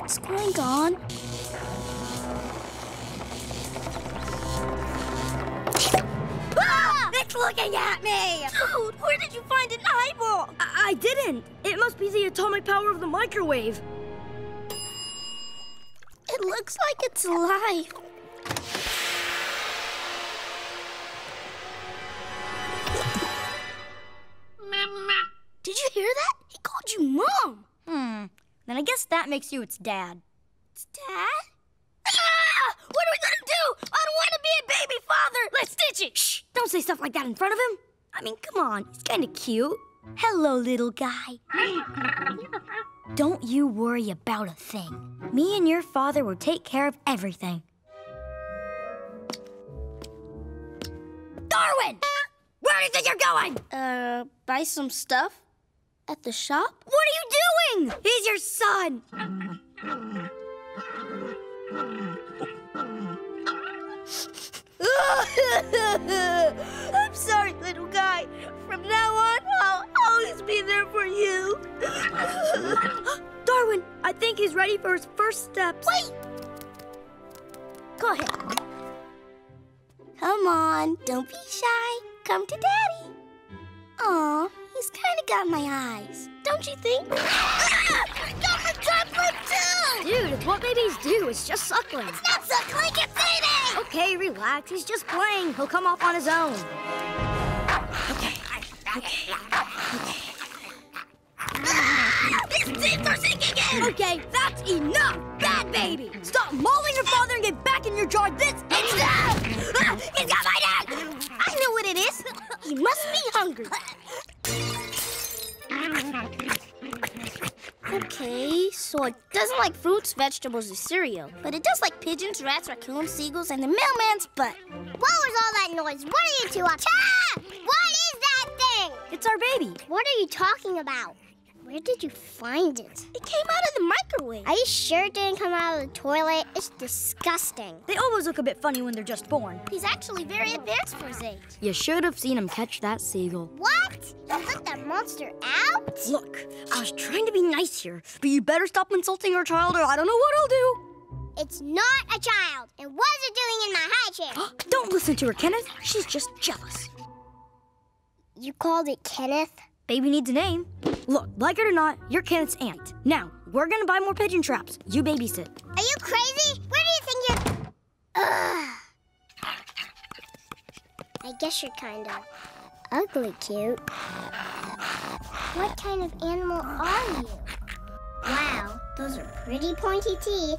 What's going on? Ah! It's looking at me! Dude, where did you find an eyeball? I didn't. It must be the atomic power of the microwave. It looks like it's alive. Did you hear that? He called you Mom. Then I guess that makes you its dad. It's Dad? Ah! What are we gonna do? I don't want to be a baby father. Let's stitch it. Shh! Don't say stuff like that in front of him. I mean, come on. He's kind of cute. Hello, little guy. Don't you worry about a thing. Me and your father will take care of everything. Darwin! Where do you think you're going? Buy some stuff? At the shop? What are you doing? He's your son. I'm sorry, little guy. From now on, I'll always be there for you. Darwin, I think he's ready for his first steps. Wait! Go ahead. Come on, don't be shy. Come to Daddy. Aw, he's kind of got my eyes. Don't you think? Ah! I got my tablet too! Dude, it's what babies do. It's just suckling. It's not suckling, it's eating! Okay, relax. He's just playing. He'll come off on his own. Okay. His teeth are sinking in! Okay, that's enough, bad baby! Stop mauling your father and get back in your jar this instant! Ah, he's got my neck! I know what it is. He must be hungry. Okay, so it doesn't like fruits, vegetables, or cereal. But it does like pigeons, rats, raccoons, seagulls, and the mailman's butt. What was all that noise? What are you two up to? What is that thing? It's our baby. What are you talking about? Where did you find it? It came out of the microwave. Are you sure it didn't come out of the toilet? It's disgusting. They always look a bit funny when they're just born. He's actually very advanced for his age. You should have seen him catch that seagull. What? You let that monster out? Look, I was trying to be nice here, but you better stop insulting our child or I don't know what I'll do. It's not a child. And what is it doing in my high chair? Don't listen to her, Kenneth. She's just jealous. You called it Kenneth? Baby needs a name. Look, like it or not, you're Kenneth's aunt. Now, we're gonna buy more pigeon traps. You babysit. Are you crazy? Where do you think you're... Ugh. I guess you're kind of ugly cute. What kind of animal are you? Wow, those are pretty pointy teeth.